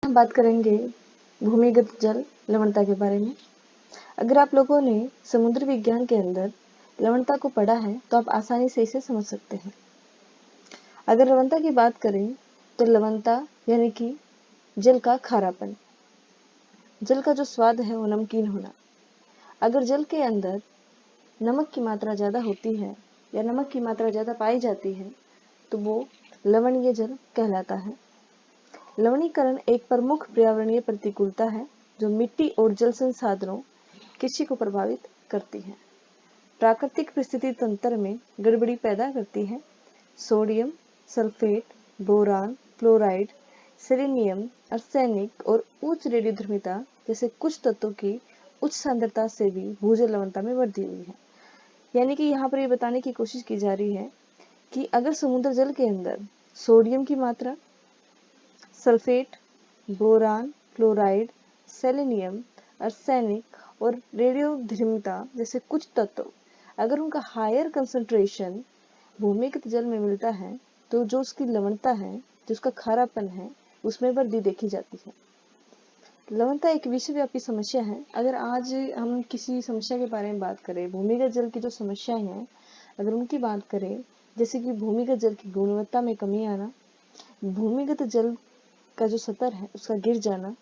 हम बात करेंगे भूमिगत जल लवणता के बारे में। अगर आप लोगों ने समुद्र विज्ञान के अंदर लवणता को पढ़ा है तो आप आसानी से इसे समझ सकते हैं। अगर लवणता की बात करें तो लवणता यानी कि जल का खारापन, जल का जो स्वाद है वो नमकीन होना। अगर जल के अंदर नमक की मात्रा ज़्यादा होती है या नमक की मात्रा ज़्यादा पाई जाती है तो वो लवणीय जल कहलाता है। लवणीकरण एक प्रमुख पर्यावरणीय प्रतिकूलता है जो मिट्टी और जल संसाधनों कृषि को प्रभावित करती है, प्राकृतिक परिस्थिति तंत्र में गड़बड़ी पैदा करती है। Sodium, sulphate, boron, fluoride, selenium, arsenic और उच्च रेडियोधर्मिता जैसे कुछ तत्वों की उच्च सांद्रता से भी भूजल लवणता में वृद्धि हुई है। यानी कि यहाँ पर ये बताने की कोशिश की जा रही है कि अगर समुद्र जल के अंदर सोडियम की मात्रा, sulphate, boron, fluoride, selenium, arsenic और रेडियोधर्मिता जैसे कुछ तत्व अगर उनका हायर कंसंट्रेशन भूमिगत जल में मिलता है तो जो उसकी लवणता है, जो उसका खारापन है, उसमें वृद्धि देखी जाती है। लवणता एक विश्वव्यापी समस्या है। अगर आज हम किसी समस्या के बारे में बात करें, भूमिगत जल की जो समस्याएं हैं अगर उनकी बात करें, जैसे कि भूमिगत जल की गुणवत्ता में कमी आना, भूमिगत जल का जो स्तर है उसका गिर जाना,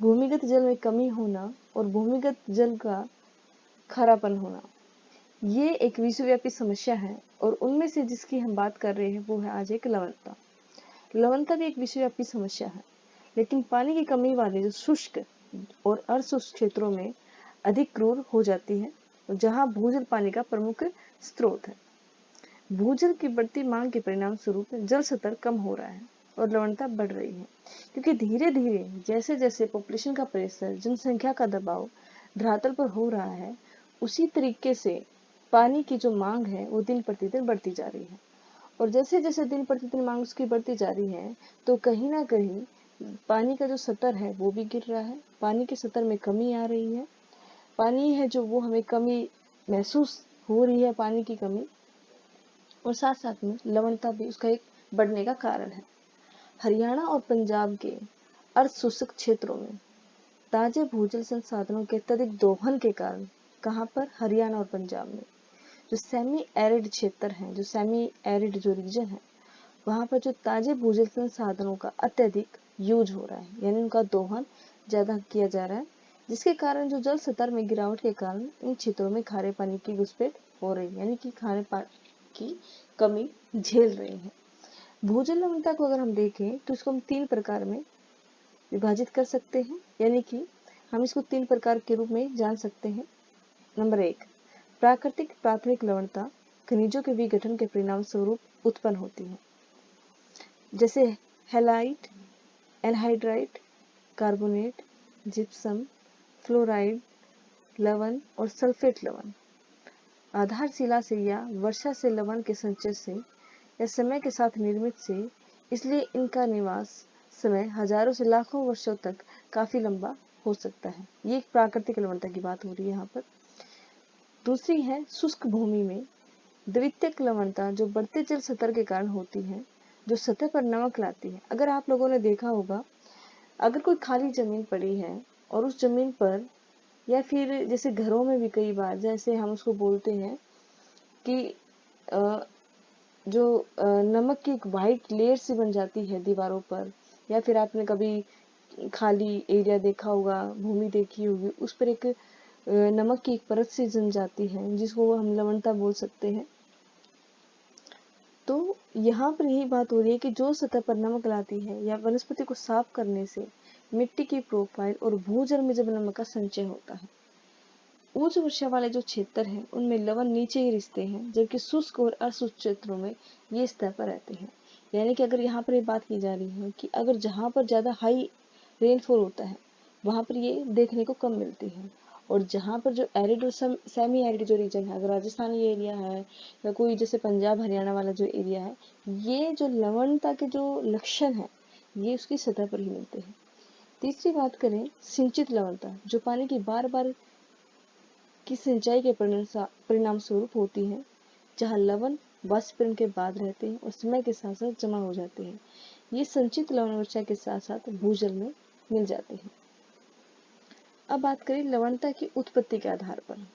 भूमिगत जल में कमी होना और भूमिगत जल का खारापन होना, ये एक विश्वव्यापी समस्या है और उनमें से जिसकी हम बात कर रहे हैं वो है आज एक लवणता। लवणता भी एक विश्वव्यापी समस्या है, लेकिन पानी की कमी वाले जो शुष्क और अर्धशुष्क क्षेत्रों में अधिक क्रूर हो जाती है, जहाँ भूजल पानी का प्रमुख स्रोत है। भूजल की बढ़ती मांग के परिणाम स्वरूप जल स्तर कम हो रहा है और लवणता बढ़ रही है, क्योंकि धीरे धीरे जैसे जैसे पॉपुलेशन का प्रेशर, जनसंख्या का दबाव धरातल पर हो रहा है, उसी तरीके से पानी की जो मांग है वो दिन प्रतिदिन बढ़ती जा रही है। और जैसे जैसे दिन प्रतिदिन मांग उसकी बढ़ती जा रही है तो कहीं ना कहीं पानी का जो स्तर है वो भी गिर रहा है, पानी के स्तर में कमी आ रही है। पानी है जो वो हमें कमी महसूस हो रही है, पानी की कमी, और साथ साथ में लवणता भी उसका एक बढ़ने का कारण है। हरियाणा और पंजाब के अर्धशुष्क क्षेत्रों में ताजे भूजल संसाधनों के अत्यधिक दोहन के कारण, कहाँ पर, हरियाणा और पंजाब में जो सेमी एरिड क्षेत्र है, जो सेमी एरिड जो रीजन है, वहाँ पर जो ताजे भूजल संसाधनों का अत्यधिक यूज हो रहा है, यानी उनका दोहन ज्यादा किया जा रहा है, जिसके कारण जो जल स्तर में गिरावट के कारण इन क्षेत्रों में खारे पानी की घुसपैठ हो रही है, यानी कि खारे पानी की कमी झेल रही है। भूजल लवणता को अगर हम देखें तो इसको हम 3 प्रकार में विभाजित कर सकते हैं, यानी कि हम इसको 3 प्रकार के रूप में जान सकते हैं। नंबर 1, प्राकृतिक प्राथमिक लवणता खनिजों के विघटन के परिणाम स्वरूप उत्पन्न होती है, जैसे highlight, anhydrite, carbonate, gypsum, fluoride लवण और सल्फेट लवण। आधारशिला से या वर्षा से लवण के संचय से या समय के साथ निर्मित से, इसलिए इनका निवास समय हजारों से लाखों वर्षों तक काफी लंबा हो सकता है। ये एक प्राकृतिक लवणता की बात हो रही है यहाँ पर। दूसरी है शुष्क भूमि में द्वितीयक लवणता, जो बढ़ते जल स्तर के कारण होती है, जो सतह पर नमक लाती है। अगर आप लोगों ने देखा होगा, अगर कोई खाली जमीन पड़ी है और उस जमीन पर, या फिर जैसे घरों में भी कई बार, जैसे हम उसको बोलते हैं कि जो नमक की एक वाइट लेयर सी बन जाती है दीवारों पर, या फिर आपने कभी खाली एरिया देखा होगा, भूमि देखी होगी, उस पर एक नमक की एक परत सी जम जाती है, जिसको हम लवणता बोल सकते हैं। तो यहाँ पर यही बात हो रही है कि जो सतह पर नमक लाती है या वनस्पति को साफ करने से मिट्टी की प्रोफाइल और भूजल में जब नमक का संचय होता है, उच्च वर्षा वाले जो क्षेत्र हैं उनमें लवण नीचे ही रिसते हैं, जबकि शुष्क और अशुष्क क्षेत्रों में ये स्तर पर रहते हैं। यानी कि अगर यहाँ पर ये बात की जा रही है कि अगर जहाँ पर ज्यादा हाई रेनफॉल होता है वहां पर ये देखने को कम मिलती है, और जहाँ पर जो एरिड और सेमी एरिड जो रीजन है, अगर राजस्थान ये एरिया है या कोई जैसे पंजाब हरियाणा वाला जो एरिया है, ये जो लवणता के जो लक्षण है ये उसकी सतह पर ही मिलते हैं। तीसरी बात करें सिंचित लवणता, जो पानी की बार बार की सिंचाई के परिणाम स्वरूप होती है, जहाँ लवण वाष्पीकरण के बाद रहते हैं और समय के साथ साथ जमा हो जाते हैं। ये संचित लवण वर्षा के साथ साथ भूजल में मिल जाती है। अब बात करें लवणता की उत्पत्ति के आधार पर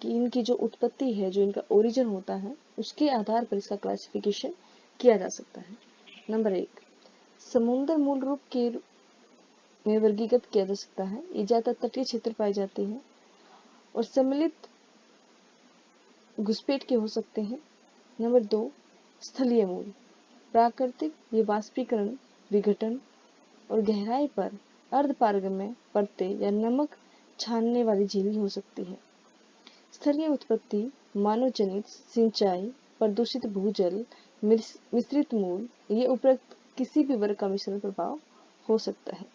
कि इनकी जो उत्पत्ति है, जो इनका ओरिजिन होता है, उसके आधार पर इसका क्लासिफिकेशन किया जा सकता है। नंबर 1, समुद्र मूल रूप के में वर्गीकृत किया जा सकता है। ये ज्यादातर तटीय क्षेत्र पाए जाते हैं और सम्मिलित घुसपैठ के हो सकते हैं। नंबर 2, स्थलीय मूल, प्राकृतिक ये वाष्पीकरण, विघटन और गहराई पर अर्धपारगम्य परतें या नमक छानने वाली झीलें हो सकती है। स्थलीय उत्पत्ति मानव जनित, सिंचाई, प्रदूषित भूजल, मिश्रित मूल, ये उपरोक्त किसी भी वर्ग का मिश्रण प्रभाव हो सकता है।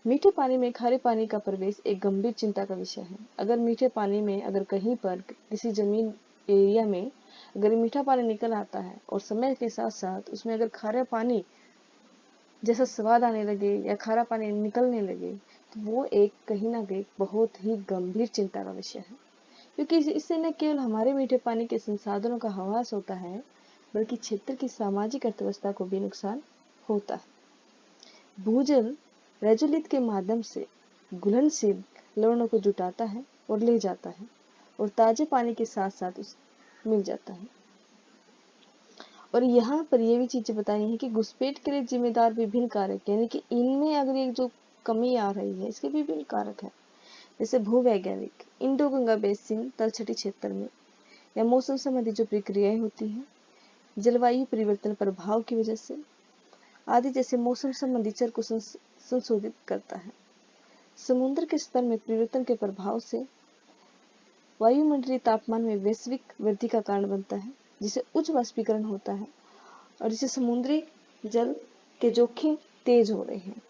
मीठे पानी में खारे पानी का प्रवेश एक गंभीर चिंता का विषय है। अगर मीठे पानी में अगर कहीं पर किसी जमीन एरिया में अगर मीठा पानी निकल आता है और समय के साथ साथ उसमें अगर खारा पानी जैसा स्वाद आने लगे या खारा पानी निकलने लगे, तो वो एक कहीं ना कहीं बहुत ही गंभीर चिंता का विषय है, क्योंकि इससे न केवल हमारे मीठे पानी के संसाधनों का ह्रास होता है, बल्कि क्षेत्र की सामाजिक अर्थव्यवस्था को भी नुकसान होता है। भूजल रेजोलिथ के माध्यम से घुलनशील लवणों को जुटाता है और ले जाता है और ताजे पानी के साथ साथ मिल जाता है। और यहाँ पर ये भी चीजें बताई हैं कि घुसपैठ के लिए जिम्मेदार विभिन्न कारक, यानी कि इनमें अगर एक जो कमी आ रही है, इसके विभिन्न कारक है, जैसे भूवैज्ञानिक, इंडो गंगा बेसिन तलछटी क्षेत्र में या मौसम संबंधी जो प्रक्रियाएं होती हैं, जलवायु परिवर्तन प्रभाव की वजह से आदि, जैसे मौसम संबंधी चर को संशोधित करता है। समुद्र के स्तर में परिवर्तन के प्रभाव से वायुमंडलीय तापमान में वैश्विक वृद्धि का कारण बनता है, जिससे उच्च वाष्पीकरण होता है और जिससे समुद्री जल के जोखिम तेज हो रहे हैं।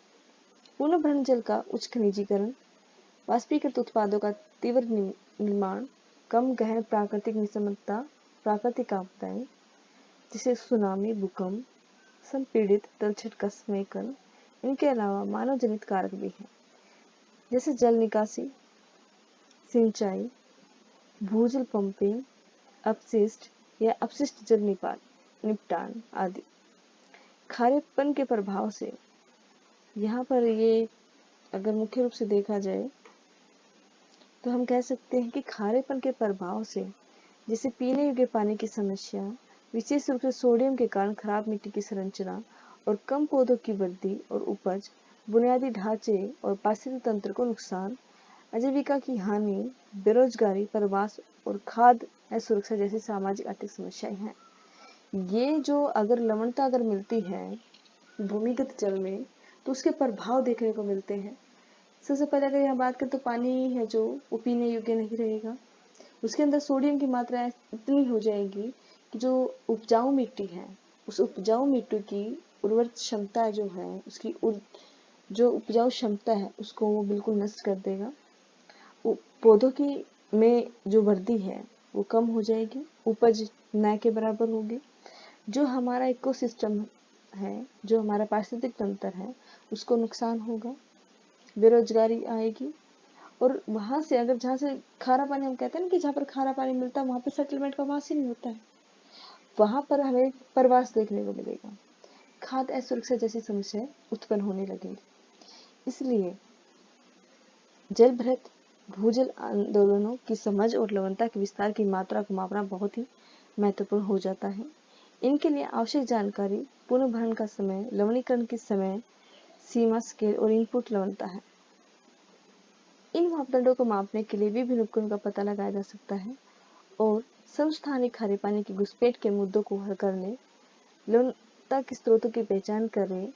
पुनर्भरण जल का उच्च खनिजीकरण, वाष्पीकृत उत्पादों का तीव्र निर्माण, कम गहन प्राकृतिक निसमता, प्राकृतिक आपदाएं जैसे सुनामी, भूकंप, संपीड़ित तलछट का समेकन, इनके अलावा मानव जनित कारक भी हैं, जैसे जल निकासी, सिंचाई, भूजल पंपिंग, अपशिष्ट या अपशिष्ट जल निपटान आदि। खारेपन के प्रभाव से यहाँ पर ये अगर मुख्य रूप से देखा जाए तो हम कह सकते हैं कि खारेपन के प्रभाव से जैसे पीने योग्य पानी की समस्या, विशेष रूप से सोडियम के कारण खराब मिट्टी की संरचना और कम पौधों की वृद्धि और उपज, बुनियादी ढांचे और पारिस्थितिक तंत्र को नुकसान, आजीविका की हानि, बेरोजगारी, प्रवास और खाद्य असुरक्षा जैसी सामाजिक आर्थिक समस्याएं हैं। ये जो अगर लवणता अगर मिलती है भूमिगत जल में, तो उसके प्रभाव देखने को मिलते हैं। सबसे पहले अगर यहाँ बात करें तो पानी है जो वो पीने योग्य नहीं रहेगा, उसके अंदर सोडियम की मात्रा इतनी हो जाएगी कि जो उपजाऊ मिट्टी है, उस उपजाऊ मिट्टी की उर्वर क्षमता जो है, उसकी जो उपजाऊ क्षमता है उसको वो बिल्कुल नष्ट कर देगा। पौधों की में जो वृद्धि है वो कम हो जाएगी, उपज न के बराबर होगी। जो हमारा इकोसिस्टम है, जो हमारा पारिस्थितिक तंत्र है, उसको नुकसान होगा, बेरोजगारी आएगी। और वहां से अगर जहाँ से खारा पानी हम कहते हैं ना कि जहाँ पर खारा पानी मिलता है वहां पर सेटलमेंट का वास ही नहीं होता है, वहां पर हमें प्रवास देखने को मिलेगा, खाद्य असुरक्षा जैसी समस्याएं उत्पन्न होने लगेंगी। इसलिए जलभृत भूजल आंदोलनों की समझ और लवणता के विस्तार की मात्रा को मापना बहुत ही महत्वपूर्ण हो जाता है। इनके लिए आवश्यक जानकारी पुनर्भरण का समय, लवणीकरण की समय सीमा, स्केल और इनपुट लवणता है। इन मापदंडों को मापने के लिए विभिन्न उपकरणों का पता लगाया जा सकता है और समस्थानिक खारे पानी की घुसपैठ के मुद्दों को हल करने, लवणता के स्रोतों की पहचान करने,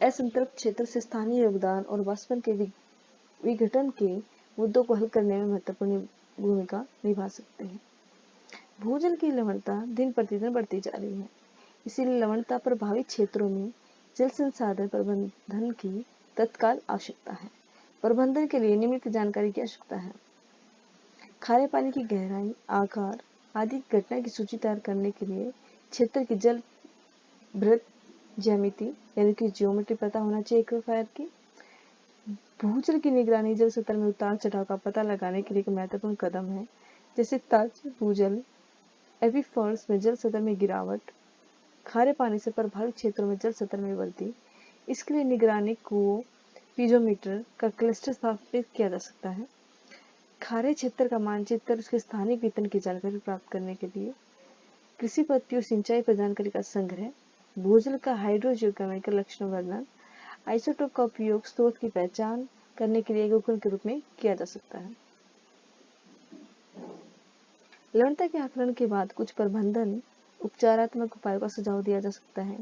असंतृप्त क्षेत्र से स्थानीय योगदान और वाष्पन के विघटन के मुद्दों को हल करने में महत्वपूर्ण भूमिका निभा सकते हैं। भूजल की लवणता दिन प्रतिदिन बढ़ती जा रही है, इसीलिए लवणता प्रभावित क्षेत्रों में जल संसाधन प्रबंधन की तत्काल आवश्यकता है। प्रबंधन के लिए निम्नलिखित जानकारी की आवश्यकता है। खारे पानी की गहराई, आकार आदि घटना की सूची तैयार करने के लिए क्षेत्र की जल भृत ज्यामिति यानी कि जियोमेट्री पता होना चाहिए एक्वाफायर की। भूजल की निगरानी जल सतह में उतार चढ़ाव का पता लगाने के लिए एक महत्वपूर्ण कदम है, जैसे ताजा भूजल एविफॉर्स में जल सतह में गिरावट, खारे पानी से प्रभावित क्षेत्रों में जल सतह में वृद्धि, इसके लिए निगरानी कुओं, पीजोमीटर का क्लस्टर स्थापित किया जा सकता है। खारे क्षेत्र का मानचित्र और उसके स्थानिक वितरण की जानकारी प्राप्त करने के लिए कृषि पद्धति और सिंचाई पर जानकारी का संग्रह, भूजल का हाइड्रोजियोकेमिकल लक्षण वर्णन, आइसोटोप का उपयोग स्रोत की पहचान करने के लिए एक उपकरण के रूप में किया जा सकता है। लवणता के आकलन के बाद कुछ प्रबंधन उपचारात्मक उपायों का सुझाव दिया जा सकता है,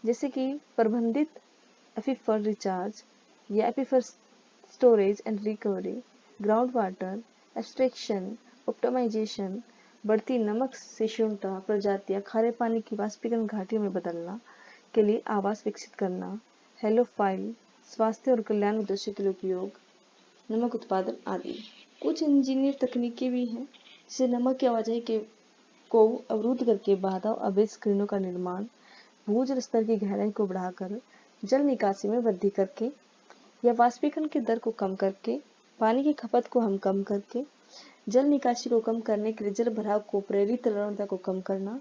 जैसे कि प्रबंधित एक्वीफर रिचार्ज या aquifer storage and recovery, ground water extraction, optimization, बढ़ती नमक सहिष्णुता प्रजातियां खारे पानी की वाष्पीकरण घाटियों में बदलना के लिए आवास विकसित करना, हेलोफाइल, स्वास्थ्य और कल्याण उद्देश्य के लिए उपयोग, नमक उत्पादन आदि। कुछ इंजीनियर तकनीकें भी हैं, जैसे नमक की आवाजाही को अवरुद्ध करके बाधा और अवैध स्क्रीनों का निर्माण, भूजल स्तर की गहराई को बढ़ाकर जल निकासी में वृद्धि करके या वाष्पीकरण की दर को कम करके, पानी की खपत को हम कम करके, जल निकासी को कम करने के लिए जल भराव को प्रेरित लवणता को कम करना,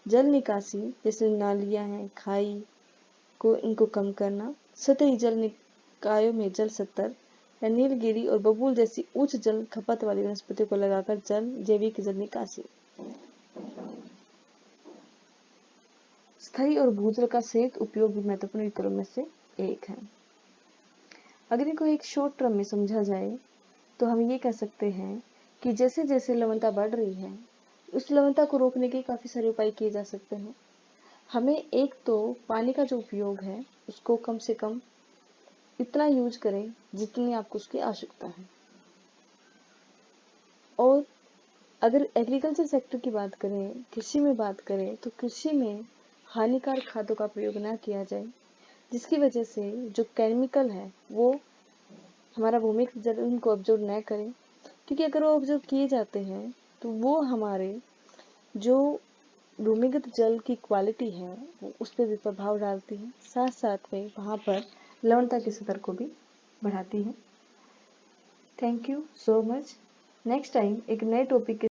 जल निकासी जैसे नालियां हैं, खाई को इनको कम करना, सतही जल निकायों में जल स्तर या नीलगिरी और बबूल जैसी उच्च जल खपत वाली वनस्पतियों को लगाकर जैविक जल निकासी। स्थायी और भूजल का संयुक्त उपयोग भी महत्वपूर्ण विकल्पों में से एक है। अगर इनको एक शॉर्ट टर्म में समझा जाए तो हम ये कह सकते हैं कि जैसे जैसे लवणता बढ़ रही है, उस लवणता को रोकने के काफी सारे उपाय किए जा सकते हैं। हमें एक तो पानी का जो उपयोग है उसको कम से कम इतना यूज करें जितनी आपको उसकी आवश्यकता है। और अगर एग्रीकल्चर सेक्टर की बात करें, कृषि में बात करें, तो कृषि में हानिकारक खादों का प्रयोग ना किया जाए, जिसकी वजह से जो केमिकल है वो हमारा भूमिगत जल उनको ऑब्जर्व न करें, क्योंकि अगर वो ऑब्जर्व किए जाते हैं तो वो हमारे जो भूमिगत जल की क्वालिटी है वो उस पर भी प्रभाव डालती है, साथ साथ में वहाँ पर लवणता के स्तर को भी बढ़ाती है। Thank you so much. Next time एक नए टॉपिक के